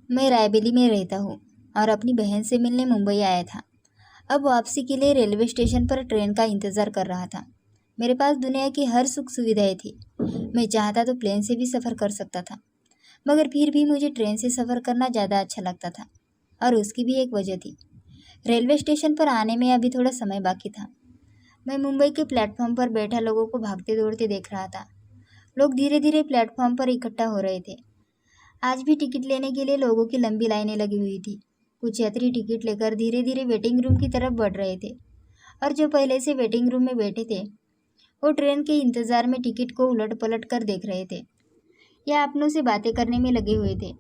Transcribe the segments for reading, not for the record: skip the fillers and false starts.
मैं रायबेली में रहता हूँ और अपनी बहन से मिलने मुंबई आया था। अब वापसी के लिए रेलवे स्टेशन पर ट्रेन का इंतज़ार कर रहा था। मेरे पास दुनिया की हर सुख सुविधाएं थी। मैं चाहता तो प्लेन से भी सफ़र कर सकता था, मगर फिर भी मुझे ट्रेन से सफ़र करना ज़्यादा अच्छा लगता था। और उसकी भी एक वजह थी। रेलवे स्टेशन पर आने में अभी थोड़ा समय बाकी था। मैं मुंबई के प्लेटफॉर्म पर बैठा लोगों को भागते दौड़ते देख रहा था। लोग धीरे धीरे प्लेटफॉर्म पर इकट्ठा हो रहे थे। आज भी टिकट लेने के लिए लोगों की लंबी लाइनें लगी हुई थी। कुछ यात्री टिकट लेकर धीरे धीरे वेटिंग रूम की तरफ बढ़ रहे थे, और जो पहले से वेटिंग रूम में बैठे थे वो ट्रेन के इंतज़ार में टिकट को उलट पलट कर देख रहे थे या अपनों से बातें करने में लगे हुए थे।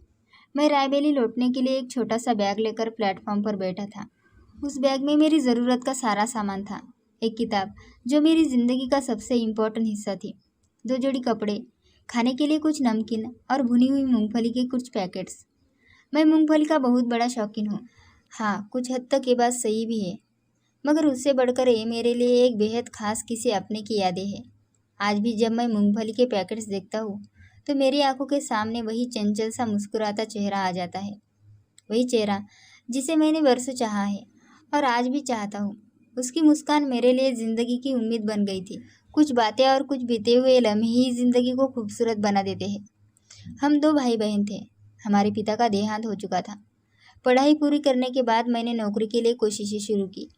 मैं रायबेली लौटने के लिए एक छोटा सा बैग लेकर प्लेटफॉर्म पर बैठा था। उस बैग में मेरी ज़रूरत का सारा सामान था। एक किताब जो मेरी ज़िंदगी का सबसे इम्पोर्टेंट हिस्सा थी, 2 जोड़ी कपड़े, खाने के लिए कुछ नमकीन और भुनी हुई मूंगफली के कुछ पैकेट्स। मैं मूंगफली का बहुत बड़ा शौकीन हूँ। हाँ, कुछ हद तक ये बात सही भी है, मगर उससे बढ़कर ये मेरे लिए एक बेहद खास किसी अपने की यादें हैं। आज भी जब मैं मूंगफली के पैकेट्स देखता हूँ तो मेरी आंखों के सामने वही चंचल सा मुस्कुराता चेहरा आ जाता है। वही चेहरा जिसे मैंने वर्षों चाहा है और आज भी चाहता हूँ। उसकी मुस्कान मेरे लिए ज़िंदगी की उम्मीद बन गई थी। कुछ बातें और कुछ बीते हुए लम्हे ही ज़िंदगी को खूबसूरत बना देते हैं। हम 2 भाई बहन थे। हमारे पिता का देहांत हो चुका था। पढ़ाई पूरी करने के बाद मैंने नौकरी के लिए कोशिशें शुरू की,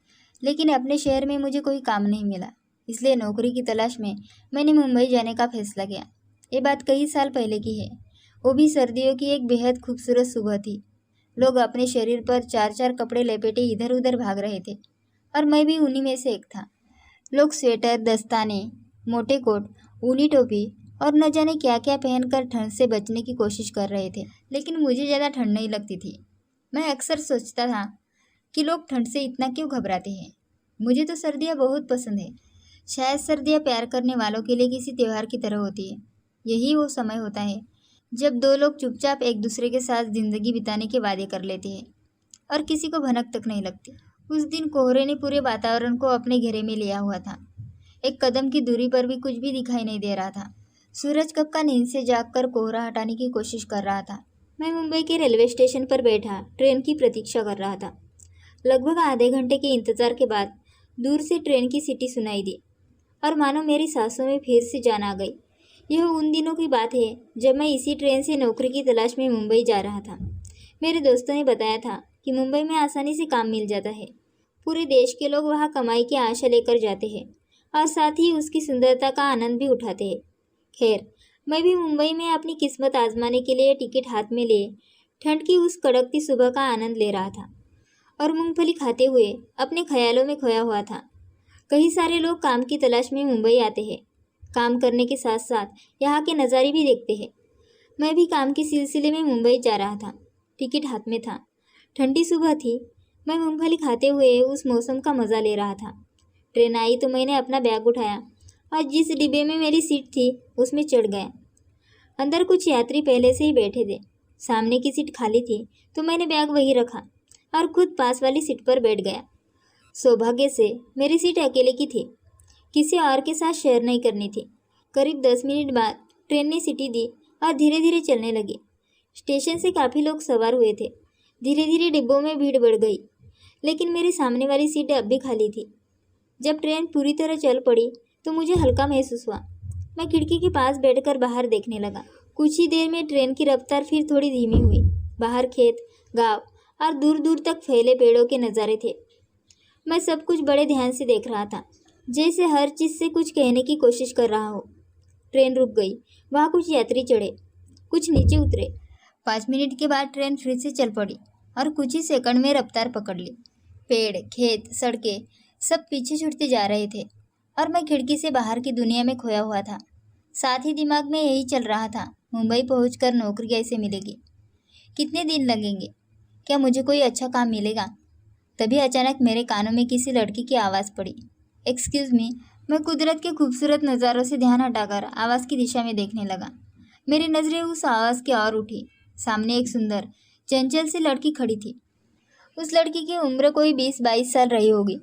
लेकिन अपने शहर में मुझे कोई काम नहीं मिला। इसलिए नौकरी की तलाश में मैंने मुंबई जाने का फैसला किया। ये बात कई साल पहले की है। वो भी सर्दियों की एक बेहद खूबसूरत सुबह थी। लोग अपने शरीर पर 4-4 कपड़े लपेटे इधर उधर भाग रहे थे, और मैं भी उन्हीं में से एक था। लोग स्वेटर, दस्ताने, मोटे कोट, ऊनी टोपी और न जाने क्या क्या पहनकर ठंड से बचने की कोशिश कर रहे थे, लेकिन मुझे ज़्यादा ठंड नहीं लगती थी। मैं अक्सर सोचता था कि लोग ठंड से इतना क्यों घबराते हैं। मुझे तो सर्दियाँ बहुत पसंद है। शायद सर्दियाँ प्यार करने वालों के लिए किसी त्यौहार की तरह होती है। यही वो समय होता है जब 2 लोग चुपचाप एक दूसरे के साथ ज़िंदगी बिताने के वादे कर लेते हैं और किसी को भनक तक नहीं लगती। उस दिन कोहरे ने पूरे वातावरण को अपने घेरे में लिया हुआ था। एक कदम की दूरी पर भी कुछ भी दिखाई नहीं दे रहा था। सूरज कब का नींद से जागकर कोहरा हटाने की कोशिश कर रहा था। मैं मुंबई के रेलवे स्टेशन पर बैठा ट्रेन की प्रतीक्षा कर रहा था। लगभग आधे घंटे के इंतजार के बाद दूर से ट्रेन की सीटी सुनाई दी, और मानो मेरी सांसों में फिर से जान आ गई। यह उन दिनों की बात है जब मैं इसी ट्रेन से नौकरी की तलाश में मुंबई जा रहा था। मेरे दोस्तों ने बताया था कि मुंबई में आसानी से काम मिल जाता है। पूरे देश के लोग वहाँ कमाई की आशा लेकर जाते हैं और साथ ही उसकी सुंदरता का आनंद भी उठाते हैं। खैर, मैं भी मुंबई में अपनी किस्मत आजमाने के लिए टिकट हाथ में लिए ठंड की उस कड़कती सुबह का आनंद ले रहा था और मूंगफली खाते हुए अपने ख्यालों में खोया हुआ था। कई सारे लोग काम की तलाश में मुंबई आते हैं। काम करने के साथ साथ यहाँ के नज़ारे भी देखते हैं। मैं भी काम के सिलसिले में मुंबई जा रहा था। टिकट हाथ में था। ठंडी सुबह थी। मैं मूंगफली खाते हुए उस मौसम का मज़ा ले रहा था। ट्रेन आई तो मैंने अपना बैग उठाया और जिस डिब्बे में मेरी सीट थी उसमें चढ़ गया। अंदर कुछ यात्री पहले से ही बैठे थे। सामने की सीट खाली थी तो मैंने बैग वहीं रखा और खुद पास वाली सीट पर बैठ गया। सौभाग्य से मेरी सीट अकेले की थी। किसी और के साथ शेयर नहीं करनी थी। करीब 10 मिनट बाद ट्रेन ने सीटी दी और धीरे धीरे चलने लगी। स्टेशन से काफ़ी लोग सवार हुए थे। धीरे धीरे डिब्बों में भीड़ बढ़ गई, लेकिन मेरी सामने वाली सीट अब भी खाली थी। जब ट्रेन पूरी तरह चल पड़ी तो मुझे हल्का महसूस हुआ। मैं खिड़की के पास बैठकर बाहर देखने लगा। कुछ ही देर में ट्रेन की रफ्तार फिर थोड़ी धीमी हुई। बाहर खेत, गांव और दूर दूर तक फैले पेड़ों के नज़ारे थे। मैं सब कुछ बड़े ध्यान से देख रहा था, जैसे हर चीज़ से कुछ कहने की कोशिश कर रहा हो। ट्रेन रुक गई। वहाँ कुछ यात्री चढ़े, कुछ नीचे उतरे। 5 मिनट के बाद ट्रेन फिर से चल पड़ी और कुछ ही सेकंड में रफ्तार पकड़ ली। पेड़, खेत, सड़कें सब पीछे छूटते जा रहे थे और मैं खिड़की से बाहर की दुनिया में खोया हुआ था। साथ ही दिमाग में यही चल रहा था, मुंबई पहुंचकर नौकरी कैसे मिलेगी, कितने दिन लगेंगे, क्या मुझे कोई अच्छा काम मिलेगा। तभी अचानक मेरे कानों में किसी लड़की की आवाज़ पड़ी। Excuse me. मैं कुदरत के खूबसूरत नज़ारों से ध्यान हटाकर आवाज़ की दिशा में देखने लगा। मेरी नज़रें उस आवाज़ की ओर उठी। सामने एक सुंदर चंचल सी लड़की खड़ी थी। उस लड़की की उम्र कोई 20-22 साल रही होगी।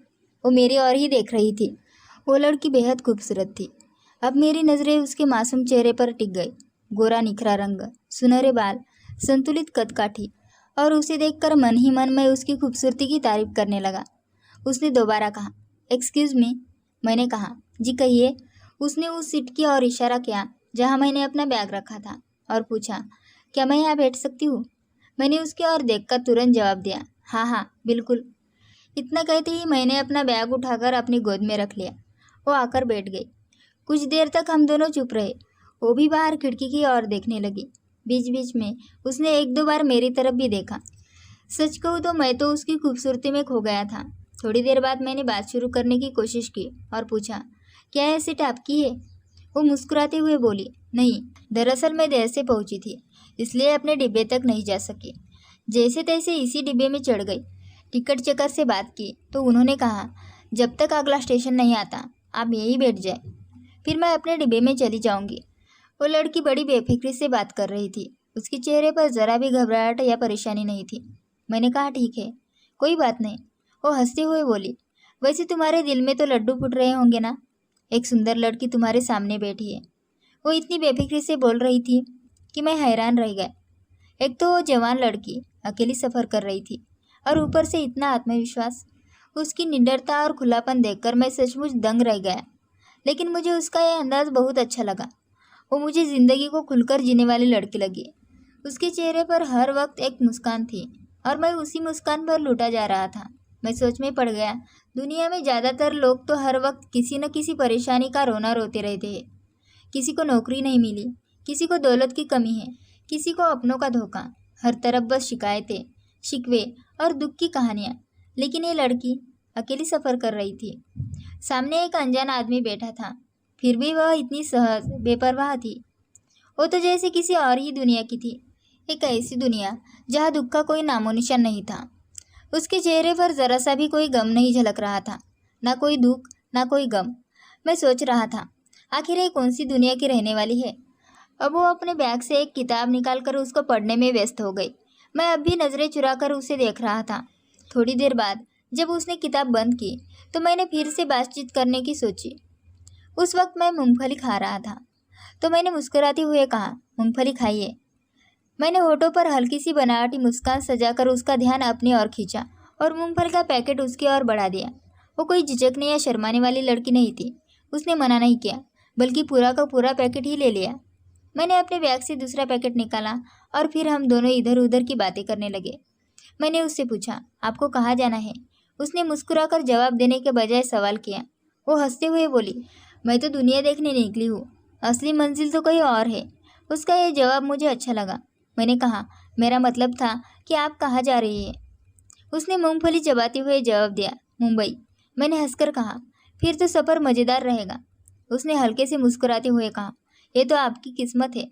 वो मेरी ओर ही देख रही थी। वो लड़की बेहद खूबसूरत थी। अब मेरी नज़रें उसके मासूम चेहरे पर टिक गई। गोरा निखरा रंग, सुनहरे बाल, संतुलित कदकाठी और उसे देखकर मन ही मन मैं उसकी खूबसूरती की तारीफ करने लगा। उसने दोबारा कहा, एक्सक्यूज़ मी। मैंने कहा, जी कहिए। उसने उस सीट की ओर इशारा किया जहाँ मैंने अपना बैग रखा था और पूछा, क्या मैं यहाँ बैठ सकती हूँ? मैंने उसकी ओर देखकर तुरंत जवाब दिया, हाँ हाँ बिल्कुल। इतना कहते ही मैंने अपना बैग उठाकर अपनी गोद में रख लिया। वो आकर बैठ गई। कुछ देर तक हम दोनों चुप रहे। वो भी बाहर खिड़की की ओर देखने लगी। बीच बीच में उसने एक दो बार मेरी तरफ भी देखा। सच कहूँ तो मैं तो उसकी खूबसूरती में खो गया था। थोड़ी देर बाद मैंने बात शुरू करने की कोशिश की और पूछा, क्या यह सीट आपकी है? वो मुस्कुराते हुए बोली, नहीं, दरअसल मैं देर से पहुंची थी, इसलिए अपने डिब्बे तक नहीं जा सकी। जैसे तैसे इसी डिब्बे में चढ़ गई। टिकट चेकर से बात की तो उन्होंने कहा, जब तक अगला स्टेशन नहीं आता आप यहीं बैठ जाए, फिर मैं अपने डिब्बे में चली जाऊंगी। वो लड़की बड़ी बेफिक्री से बात कर रही थी। उसके चेहरे पर ज़रा भी घबराहट या परेशानी नहीं थी। मैंने कहा, ठीक है, कोई बात नहीं। वो हंसते हुए बोली, वैसे तुम्हारे दिल में तो लड्डू फूट रहे होंगे ना? एक सुंदर लड़की तुम्हारे सामने बैठी है। वो इतनी बेफिक्री से बोल रही थी कि मैं हैरान रह गया। एक तो वो जवान लड़की अकेली सफ़र कर रही थी और ऊपर से इतना आत्मविश्वास। उसकी निडरता और खुलापन देखकर मैं सचमुच दंग रह गया। लेकिन मुझे उसका यह अंदाज़ बहुत अच्छा लगा। वो मुझे ज़िंदगी को खुलकर जीने वाली लड़की लगी। उसके चेहरे पर हर वक्त एक मुस्कान थी और मैं उसी मुस्कान पर लूटा जा रहा था। मैं सोच में पड़ गया, दुनिया में ज़्यादातर लोग तो हर वक्त किसी न किसी परेशानी का रोना रोते रहते हैं। किसी को नौकरी नहीं मिली, किसी को दौलत की कमी है, किसी को अपनों का धोखा। हर तरफ बस शिकायतें, शिकवे और दुख की कहानियाँ। लेकिन ये लड़की अकेली सफ़र कर रही थी। सामने एक अनजान आदमी बैठा था, फिर भी वह इतनी सहज बेपरवाह थी। वो तो जैसे किसी और ही दुनिया की थी। एक ऐसी दुनिया जहाँ दुख का कोई नामो निशान नहीं था। उसके चेहरे पर ज़रा सा भी कोई गम नहीं झलक रहा था, ना कोई दुख, ना कोई गम। मैं सोच रहा था, आखिर ये कौन सी दुनिया की रहने वाली है? अब वो अपने बैग से एक किताब निकालकर उसको पढ़ने में व्यस्त हो गई। मैं अब भी नज़रें चुराकर उसे देख रहा था। थोड़ी देर बाद जब उसने किताब बंद की तो मैंने फिर से बातचीत करने की सोची। उस वक्त मैं मूंगफली खा रहा था, तो मैंने मुस्कुराते हुए कहा, मूंगफली खाइए। मैंने होठों पर हल्की सी बनावटी मुस्कान सजाकर उसका ध्यान अपनी ओर खींचा और मूंगफली का पैकेट उसकी ओर बढ़ा दिया। वो कोई झिझकने या शर्माने वाली लड़की नहीं थी। उसने मना नहीं किया, बल्कि पूरा का पूरा पैकेट ही ले लिया। मैंने अपने बैग से दूसरा पैकेट निकाला और फिर हम दोनों इधर उधर की बातें करने लगे। मैंने उससे पूछा, आपको कहाँ जाना है? उसने मुस्कुराकर जवाब देने के बजाय सवाल किया। वो हंसते हुए बोली, मैं तो दुनिया देखने निकली हूँ, असली मंजिल तो कहीं और है। उसका यह जवाब मुझे अच्छा लगा। मैंने कहा, मेरा मतलब था कि आप कहाँ जा रही हैं? उसने मूंगफली चबाते हुए जवाब दिया, मुंबई। मैंने हंसकर कहा, फिर तो सफ़र मज़ेदार रहेगा। उसने हल्के से मुस्कुराते हुए कहा, ये तो आपकी किस्मत है।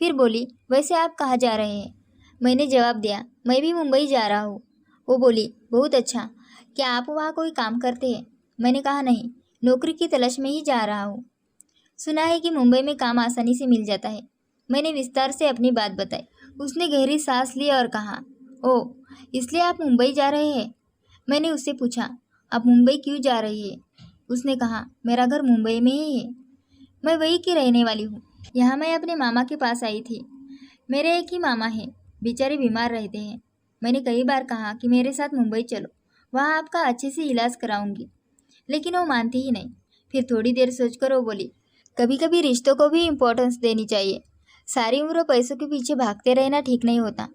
फिर बोली, वैसे आप कहाँ जा रहे हैं? मैंने जवाब दिया, मैं भी मुंबई जा रहा हूँ। वो बोली, बहुत अच्छा, क्या आप वहाँ कोई काम करते हैं? मैंने कहा, नहीं, नौकरी की तलाश में ही जा रहा हूँ। सुना है कि मुंबई में काम आसानी से मिल जाता है। मैंने विस्तार से अपनी बात बताई। उसने गहरी सांस ली और कहा, ओह, इसलिए आप मुंबई जा रहे हैं? मैंने उससे पूछा, आप मुंबई क्यों जा रही है? उसने कहा, मेरा घर मुंबई में ही है, मैं वहीं की रहने वाली हूँ। यहाँ मैं अपने मामा के पास आई थी। मेरे एक ही मामा हैं, बेचारे बीमार रहते हैं। मैंने कई बार कहा कि मेरे साथ मुंबई चलो, वहाँ आपका अच्छे से इलाज कराऊंगी, लेकिन वो मानती ही नहीं। फिर थोड़ी देर सोचकर वो बोली, कभी कभी रिश्तों को भी इम्पोर्टेंस देनी चाहिए। सारी उम्र पैसों के पीछे भागते रहना ठीक नहीं होता।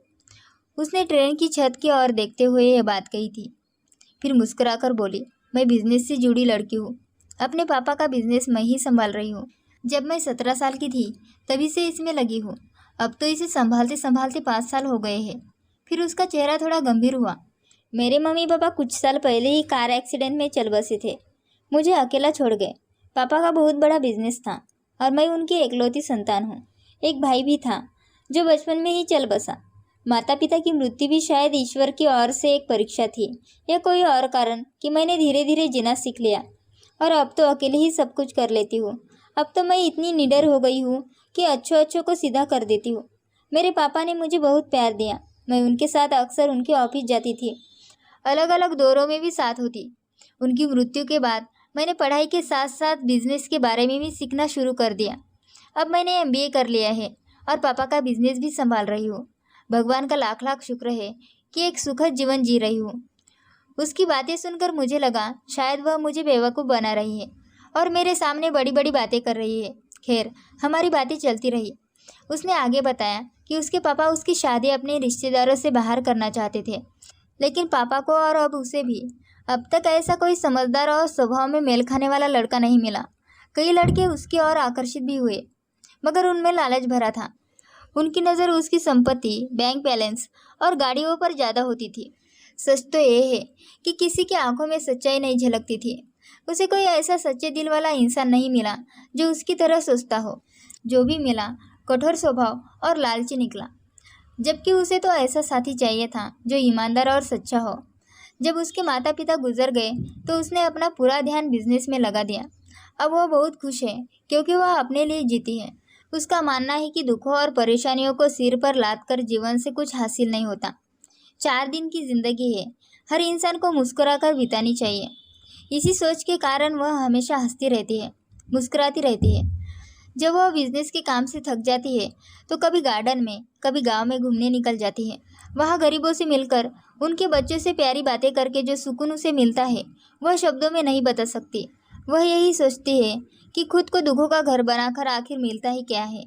उसने ट्रेन की छत की ओर देखते हुए यह बात कही थी। फिर मुस्कुराकर बोली, मैं बिजनेस से जुड़ी लड़की हूँ। अपने पापा का बिजनेस मैं ही संभाल रही हूँ। जब मैं 17 साल की थी तभी से इसमें लगी हूँ। अब तो इसे संभालते संभालते 5 साल हो गए हैं। फिर उसका चेहरा थोड़ा गंभीर हुआ। मेरे मम्मी पापा कुछ साल पहले ही कार एक्सीडेंट में चल बसे थे, मुझे अकेला छोड़ गए। पापा का बहुत बड़ा बिजनेस था और मैं उनकी इकलौती संतान हूँ। एक भाई भी था जो बचपन में ही चल बसा। माता पिता की मृत्यु भी शायद ईश्वर की ओर से एक परीक्षा थी या कोई और कारण कि मैंने धीरे धीरे जीना सीख लिया और अब तो अकेले ही सब कुछ कर लेती हूँ। अब तो मैं इतनी निडर हो गई हूँ कि अच्छों को सीधा कर देती हूँ। मेरे पापा ने मुझे बहुत प्यार दिया। मैं उनके साथ अक्सर उनके ऑफिस जाती थी, अलग अलग दौरों में भी साथ होती। उनकी मृत्यु के बाद मैंने पढ़ाई के साथ साथ बिजनेस के बारे में भी सीखना शुरू कर दिया। अब मैंने MBA कर लिया है और पापा का बिजनेस भी संभाल रही हूँ। भगवान का लाख लाख शुक्र है कि एक सुखद जीवन जी रही हूँ। उसकी बातें सुनकर मुझे लगा शायद वह मुझे बेवकूफ़ बना रही है और मेरे सामने बड़ी बड़ी बातें कर रही है। खैर, हमारी बातें चलती रही। उसने आगे बताया कि उसके पापा उसकी शादी अपने रिश्तेदारों से बाहर करना चाहते थे, लेकिन पापा को और अब उसे भी अब तक ऐसा कोई समझदार और स्वभाव में मेल खाने वाला लड़का नहीं मिला। कई लड़के उसकी ओर आकर्षित भी हुए, मगर उनमें लालच भरा था। उनकी नज़र उसकी संपत्ति, बैंक बैलेंस और गाड़ियों पर ज़्यादा होती थी। सच तो यह है कि किसी की आंखों में सच्चाई नहीं झलकती थी। उसे कोई ऐसा सच्चे दिल वाला इंसान नहीं मिला जो उसकी तरह सोचता हो। जो भी मिला कठोर स्वभाव और लालची निकला, जबकि उसे तो ऐसा साथी चाहिए था जो ईमानदार और सच्चा हो। जब उसके माता पिता गुजर गए तो उसने अपना पूरा ध्यान बिजनेस में लगा दिया। अब वो बहुत खुश है क्योंकि वह अपने लिए जीती है। उसका मानना है कि दुखों और परेशानियों को सिर पर लाद कर जीवन से कुछ हासिल नहीं होता। 4 दिन की जिंदगी है, हर इंसान को मुस्कुराकर बितानी चाहिए। इसी सोच के कारण वह हमेशा हंसती रहती है, मुस्कुराती रहती है। जब वह बिजनेस के काम से थक जाती है तो कभी गार्डन में, कभी गांव में घूमने निकल जाती है। वहाँ गरीबों से मिलकर, उनके बच्चों से प्यारी बातें करके जो सुकून उसे मिलता है वह शब्दों में नहीं बता सकती। वह यही सोचती है कि खुद को दुखों का घर बनाकर आखिर मिलता ही क्या है।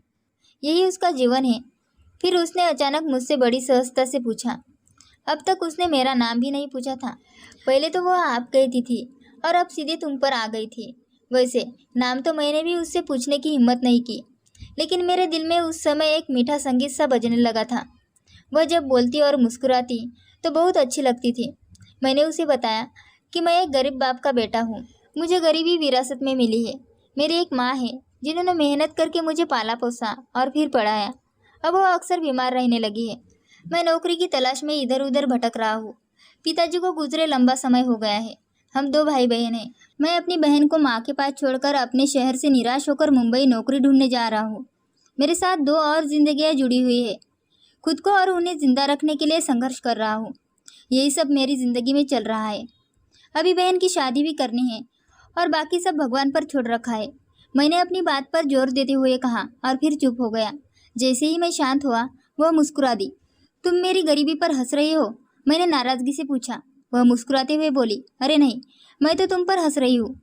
यही उसका जीवन है। फिर उसने अचानक मुझसे बड़ी सहजता से पूछा। अब तक उसने मेरा नाम भी नहीं पूछा था। पहले तो वह आप कहती थी और अब सीधे तुम पर आ गई थी। वैसे नाम तो मैंने भी उससे पूछने की हिम्मत नहीं की, लेकिन मेरे दिल में उस समय एक मीठा संगीत सा बजने लगा था। वह जब बोलती और मुस्कुराती तो बहुत अच्छी लगती थी। मैंने उसे बताया कि मैं एक गरीब बाप का बेटा हूँ। मुझे गरीबी विरासत में मिली है। मेरी एक माँ है जिन्होंने मेहनत करके मुझे पाला पोसा और फिर पढ़ाया। अब वह अक्सर बीमार रहने लगी है। मैं नौकरी की तलाश में इधर उधर भटक रहा हूँ। पिताजी को गुजरे लंबा समय हो गया है। हम 2 भाई बहन हैं। मैं अपनी बहन को माँ के पास छोड़कर अपने शहर से निराश होकर मुंबई नौकरी ढूंढने जा रहा हूँ। मेरे साथ 2 और जिंदगियाँ जुड़ी हुई है। खुद को और उन्हें जिंदा रखने के लिए संघर्ष कर रहा हूँ। यही सब मेरी ज़िंदगी में चल रहा है। अभी बहन की शादी भी करनी है और बाकी सब भगवान पर छोड़ रखा है। मैंने अपनी बात पर जोर देते हुए कहा और फिर चुप हो गया। जैसे ही मैं शांत हुआ वह मुस्कुरा दी। तुम मेरी गरीबी पर हंस रही हो? मैंने नाराज़गी से पूछा। वह मुस्कुराते हुए बोली, अरे नहीं, मैं तो तुम पर हंस रही हूँ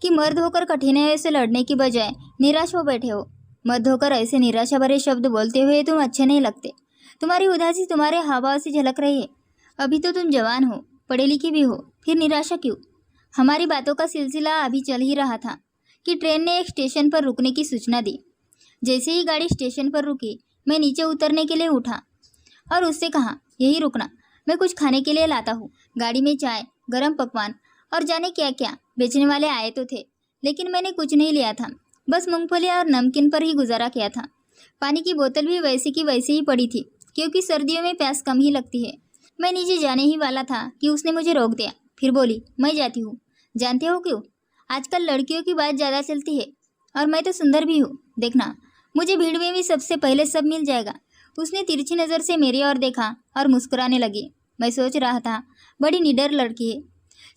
कि मर्द होकर कठिनाइयों से लड़ने की बजाय निराश हो बैठे हो। मर्द होकर ऐसे निराशा भरे शब्द बोलते हुए तुम अच्छे नहीं लगते। तुम्हारी उदासी तुम्हारे हावभाव से झलक रही है। अभी तो तुम जवान हो, पढ़े लिखे भी हो, फिर निराशा क्यों? हमारी बातों का सिलसिला अभी चल ही रहा था कि ट्रेन ने एक स्टेशन पर रुकने की सूचना दी। जैसे ही गाड़ी स्टेशन पर रुकी, मैं नीचे उतरने के लिए उठा और उससे कहा, यही रुकना, मैं कुछ खाने के लिए लाता हूँ। गाड़ी में चाय, गरम पकवान और जाने क्या क्या बेचने वाले आए तो थे, लेकिन मैंने कुछ नहीं लिया था। बस मूंगफली और नमकीन पर ही गुजारा किया था। पानी की बोतल भी वैसी की वैसी ही पड़ी थी, क्योंकि सर्दियों में प्यास कम ही लगती है। मैं नीचे जाने ही वाला था कि उसने मुझे रोक दिया। फिर बोली, मैं जाती हूँ। जानते हो क्यों? आजकल लड़कियों की बात ज़्यादा चलती है और मैं तो सुंदर भी हूँ। देखना, मुझे भीड़ में भी सबसे पहले सब मिल जाएगा। उसने तिरछी नज़र से मेरी ओर देखा और मुस्कुराने लगी। मैं सोच रहा था, बड़ी निडर लड़की है।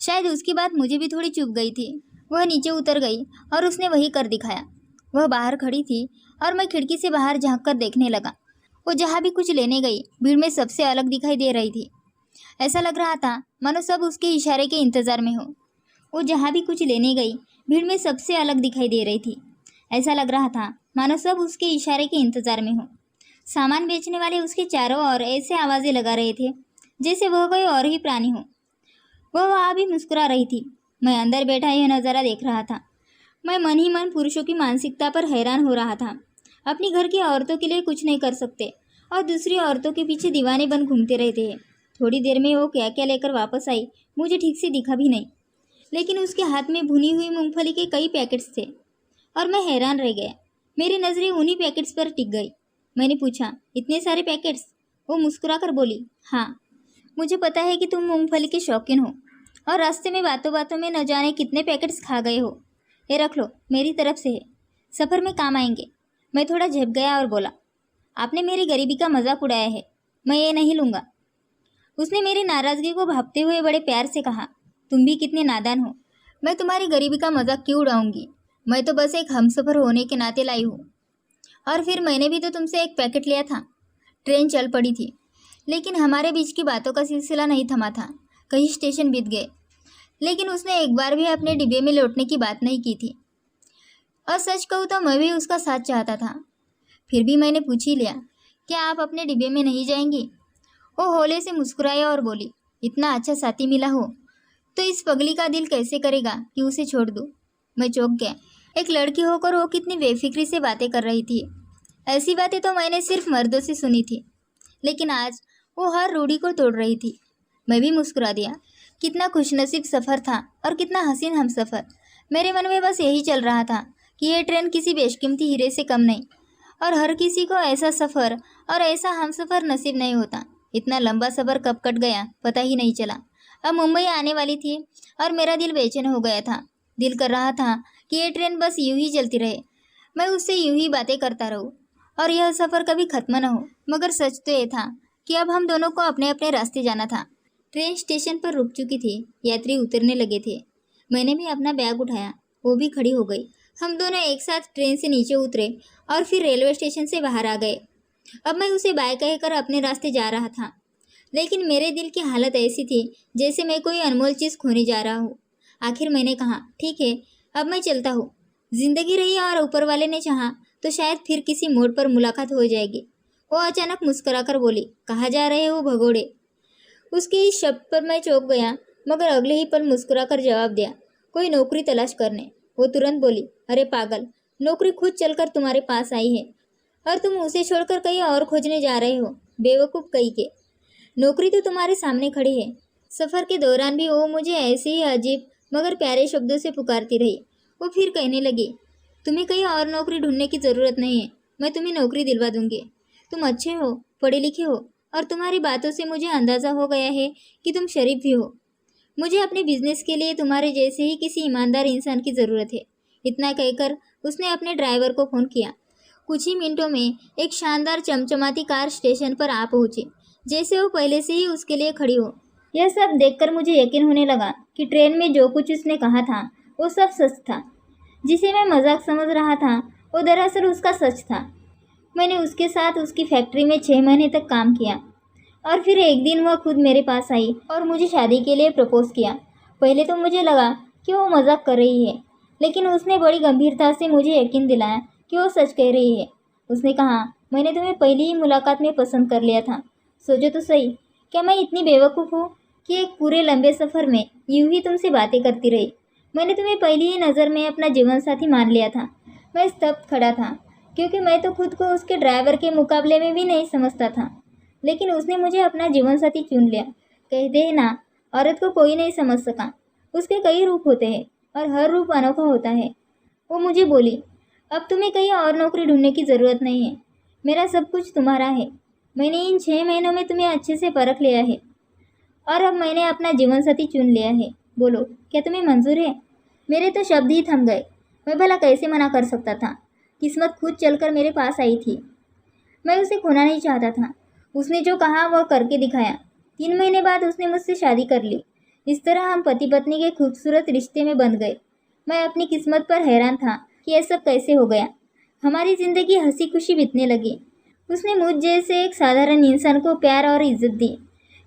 शायद उसकी बात मुझे भी थोड़ी चुभ गई थी। वह नीचे उतर गई और उसने वही कर दिखाया। वह बाहर खड़ी थी और मैं खिड़की से बाहर झांक कर देखने लगा। वो जहाँ भी कुछ लेने गई, भीड़ में सबसे अलग दिखाई दे रही थी। ऐसा लग रहा था मानो सब उसके इशारे के इंतज़ार में हो। वो जहाँ भी कुछ लेने गई, भीड़ में सबसे अलग दिखाई दे रही थी। ऐसा लग रहा था मानो सब उसके इशारे के इंतज़ार में हो। सामान बेचने वाले उसके चारों ओर ऐसे आवाज़ें लगा रहे थे जैसे वह कोई और ही प्राणी हो। वह वहाँ भी मुस्कुरा रही थी। मैं अंदर बैठा यह नज़ारा देख रहा था। मैं मन ही मन पुरुषों की मानसिकता पर हैरान हो रहा था। अपनी घर की औरतों के लिए कुछ नहीं कर सकते और दूसरी औरतों के पीछे दीवाने बन घूमते रहते हैं। थोड़ी देर में वो क्या क्या लेकर वापस आई मुझे ठीक से दिखा भी नहीं, लेकिन उसके हाथ में भुनी हुई मूंगफली के कई पैकेट्स थे और मैं हैरान रह गया। मेरी नज़रें उन्हीं पैकेट्स पर टिक गई। मैंने पूछा, इतने सारे पैकेट्स? वो मुस्कुरा कर बोली, हाँ, मुझे पता है कि तुम मूंगफली के शौकीन हो और रास्ते में बातों बातों में न जाने कितने पैकेट्स खा गए हो। ये रख लो, मेरी तरफ से है, सफ़र में काम आएंगे। मैं थोड़ा झप गया और बोला, आपने मेरी गरीबी का मजाक उड़ाया है, मैं ये नहीं लूँगा। उसने मेरी नाराज़गी को भांपते हुए बड़े प्यार से कहा, तुम भी कितने नादान हो। मैं तुम्हारी गरीबी का मजाक क्यों उड़ाऊँगी? मैं तो बस एक हमसफ़र होने के नाते लाई हूँ। और फिर मैंने भी तो तुमसे एक पैकेट लिया था। ट्रेन चल पड़ी थी, लेकिन हमारे बीच की बातों का सिलसिला नहीं थमा था। कई स्टेशन बीत गए, लेकिन उसने एक बार भी अपने डिब्बे में लौटने की बात नहीं की थी। और सच कहूँ तो मैं भी उसका साथ चाहता था। फिर भी मैंने पूछ ही लिया, क्या आप अपने डिब्बे में नहीं जाएंगी? वो होले से मुस्कुराया और बोली, इतना अच्छा साथी मिला हो तो इस पगली का दिल कैसे करेगा कि उसे छोड़ दूँ। मैं चौंक गया। एक लड़की होकर वो कितनी बेफिक्री से बातें कर रही थी। ऐसी बातें तो मैंने सिर्फ मर्दों से सुनी थी, लेकिन आज वो हर रूढ़ी को तोड़ रही थी। मैं भी मुस्कुरा दिया। कितना खुशनसीब सफ़र था और कितना हसीन हमसफ़र। मेरे मन में बस यही चल रहा था कि ये ट्रेन किसी बेशकीमती हीरे से कम नहीं, और हर किसी को ऐसा सफ़र और ऐसा हमसफ़र नसीब नहीं होता। इतना लंबा सफ़र कब कट गया पता ही नहीं चला। अब मुंबई आने वाली थी और मेरा दिल बेचैन हो गया था। दिल कर रहा था कि ये ट्रेन बस यूं ही चलती रहे, मैं उससे यूं ही बातें करता रहूं और यह सफ़र कभी ख़त्म न हो। मगर सच तो ये था कि अब हम दोनों को अपने अपने रास्ते जाना था। ट्रेन स्टेशन पर रुक चुकी थी। यात्री उतरने लगे थे। मैंने भी अपना बैग उठाया, वो भी खड़ी हो गई। हम दोनों एक साथ ट्रेन से नीचे उतरे और फिर रेलवे स्टेशन से बाहर आ गए। अब मैं उसे बाय कहकर अपने रास्ते जा रहा था, लेकिन मेरे दिल की हालत ऐसी थी जैसे मैं कोई अनमोल चीज़ खोने जा रहा हूँ। आखिर मैंने कहा, ठीक है, अब मैं चलता हूँ। जिंदगी रही और ऊपर वाले ने चाहा तो शायद फिर किसी मोड़ पर मुलाकात हो जाएगी। वो अचानक मुस्कुराकर बोली, कहाँ जा रहे हो भगोड़े? उसके इस शब्द पर मैं चौंक गया, मगर अगले ही पल मुस्कुराकर जवाब दिया, कोई नौकरी तलाश करने। वो तुरंत बोली, अरे पागल, नौकरी खुद चलकर तुम्हारे पास आई है और तुम उसे छोड़कर कहीं और खोजने जा रहे हो। बेवकूफ़ कहीं के। नौकरी तो तुम्हारे सामने खड़ी है। सफ़र के दौरान भी वो मुझे ऐसे ही अजीब मगर प्यारे शब्दों से पुकारती रही। वो फिर कहने लगी, तुम्हें कहीं और नौकरी ढूंढने की ज़रूरत नहीं है, मैं तुम्हें नौकरी दिलवा दूंगी। तुम अच्छे हो, पढ़े लिखे हो और तुम्हारी बातों से मुझे अंदाज़ा हो गया है कि तुम शरीफ भी हो। मुझे अपने बिजनेस के लिए तुम्हारे जैसे ही किसी ईमानदार इंसान की ज़रूरत है। इतना कहकर उसने अपने ड्राइवर को फ़ोन किया। कुछ ही मिनटों में एक शानदार चमचमाती कार स्टेशन पर आ पहुंची, जैसे वो पहले से ही उसके लिए खड़ी हो। यह सब देखकर मुझे यकीन होने लगा कि ट्रेन में जो कुछ उसने कहा था वो सब सच था। जिसे मैं मजाक समझ रहा था वो दरअसल उसका सच था। मैंने उसके साथ उसकी फैक्ट्री में 6 महीने तक काम किया और फिर एक दिन वह खुद मेरे पास आई और मुझे शादी के लिए प्रपोज किया। पहले तो मुझे लगा कि वो मजाक कर रही है, लेकिन उसने बड़ी गंभीरता से मुझे यकीन दिलाया कि वो सच कह रही है। उसने कहा, मैंने तुम्हें पहली ही मुलाकात में पसंद कर लिया था। सोचो तो सही, क्या मैं इतनी बेवकूफ़ हूँ कि एक पूरे लंबे सफ़र में यूं ही तुमसे बातें करती रही। मैंने तुम्हें पहली ही नज़र में अपना जीवन साथी मान लिया था। मैं स्तब्ध खड़ा था, क्योंकि मैं तो खुद को उसके ड्राइवर के मुकाबले में भी नहीं समझता था, लेकिन उसने मुझे अपना जीवन साथी चुन लिया। कहते हैं ना, औरत को कोई नहीं समझ सका। उसके कई रूप होते हैं और हर रूप अनोखा होता है। वो मुझे बोली, अब तुम्हें कहीं और नौकरी ढूंढने की ज़रूरत नहीं है, मेरा सब कुछ तुम्हारा है। मैंने इन 6 महीनों में तुम्हें अच्छे से परख लिया है और अब मैंने अपना जीवन साथी चुन लिया है। बोलो, क्या तुम्हें मंजूर है? मेरे तो शब्द ही थम गए। मैं भला कैसे मना कर सकता था? किस्मत खुद चलकर मेरे पास आई थी। मैं उसे खोना नहीं चाहता था। उसने जो कहा वह करके दिखाया। 3 महीने बाद उसने मुझसे शादी कर ली। इस तरह हम पति पत्नी के खूबसूरत रिश्ते में बंध गए। मैं अपनी किस्मत पर हैरान था कि यह सब कैसे हो गया। हमारी ज़िंदगी हंसी खुशी बीतने लगी। उसने मुझ जैसे एक साधारण इंसान को प्यार और इज्जत दी,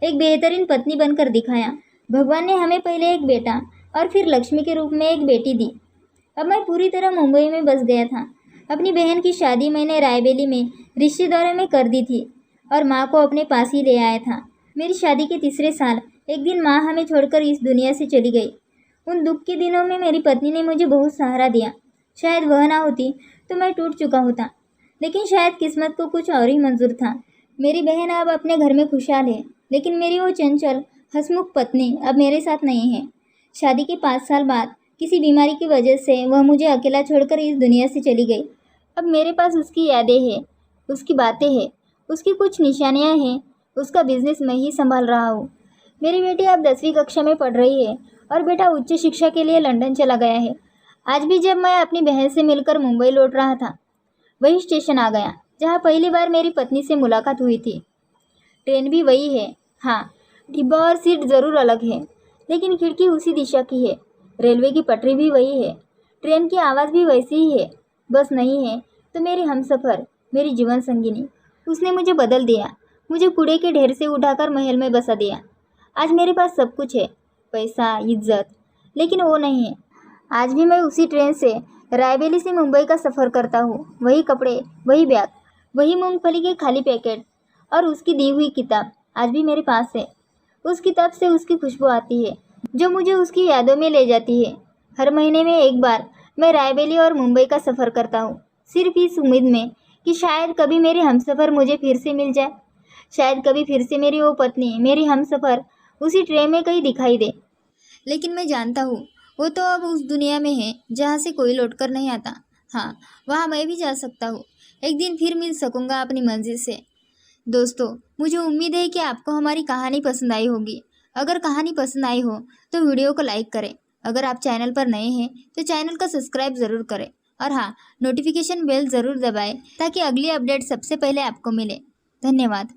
एक बेहतरीन पत्नी बनकर दिखाया। भगवान ने हमें पहले एक बेटा और फिर लक्ष्मी के रूप में एक बेटी दी। अब मैं पूरी तरह मुंबई में बस गया था। अपनी बहन की शादी मैंने रायबेली में रिश्तेदारों में कर दी थी और माँ को अपने पास ही ले आया था। मेरी शादी के तीसरे साल एक दिन माँ हमें छोड़कर इस दुनिया से चली गई। उन दुख के दिनों में मेरी पत्नी ने मुझे बहुत सहारा दिया। शायद वह ना होती तो मैं टूट चुका होता, लेकिन शायद किस्मत को कुछ और ही मंजूर था। मेरी बहन अब अपने घर में खुशहाल है, लेकिन मेरी वो चंचल हंसमुख पत्नी अब मेरे साथ नहीं है। शादी के 5 साल बाद किसी बीमारी की वजह से वह मुझे अकेला छोड़कर इस दुनिया से चली गई। अब मेरे पास उसकी यादें हैं, उसकी बातें हैं, उसकी कुछ निशानियां हैं। उसका बिजनेस मैं ही संभाल रहा हूँ। मेरी बेटी अब 10वीं कक्षा में पढ़ रही है और बेटा उच्च शिक्षा के लिए लंदन चला गया है। आज भी जब मैं अपनी बहन से मिलकर मुंबई लौट रहा था, वही स्टेशन आ गया जहाँ पहली बार मेरी पत्नी से मुलाकात हुई थी। ट्रेन भी वही है, हाँ, डिब्बा और सीट ज़रूर अलग है, लेकिन खिड़की उसी दिशा की है। रेलवे की पटरी भी वही है, ट्रेन की आवाज़ भी वैसी ही है। बस नहीं है तो मेरी हमसफ़र, मेरी जीवन संगिनी। उसने मुझे बदल दिया। मुझे कूड़े के ढेर से उठाकर महल में बसा दिया। आज मेरे पास सब कुछ है, पैसा, इज्जत, लेकिन वो नहीं है। आज भी मैं उसी ट्रेन से रायबेली से मुंबई का सफ़र करता हूँ। वही कपड़े, वही बैग, वही मूंगफली के खाली पैकेट और उसकी दी हुई किताब आज भी मेरे पास है। उस किताब से उसकी खुशबू आती है जो मुझे उसकी यादों में ले जाती है। हर महीने में एक बार मैं रायबेली और मुंबई का सफ़र करता हूँ, सिर्फ इस उम्मीद में कि शायद कभी मेरी हमसफ़र मुझे फिर से मिल जाए। शायद कभी फिर से मेरी वो पत्नी, मेरी हमसफ़र उसी ट्रेन में कहीं दिखाई दे। लेकिन मैं जानता हूँ वो तो अब उस दुनिया में है जहाँ से कोई लौट कर नहीं आता। हाँ, वहाँ मैं भी जा सकता हूँ। एक दिन फिर मिल सकूँगा अपनी मंजिल से। दोस्तों, मुझे उम्मीद है कि आपको हमारी कहानी पसंद आई होगी। अगर कहानी पसंद आई हो तो वीडियो को लाइक करें। अगर आप चैनल पर नए हैं तो चैनल को सब्सक्राइब ज़रूर करें और हाँ, नोटिफिकेशन बेल ज़रूर दबाएं ताकि अगली अपडेट सबसे पहले आपको मिले। धन्यवाद।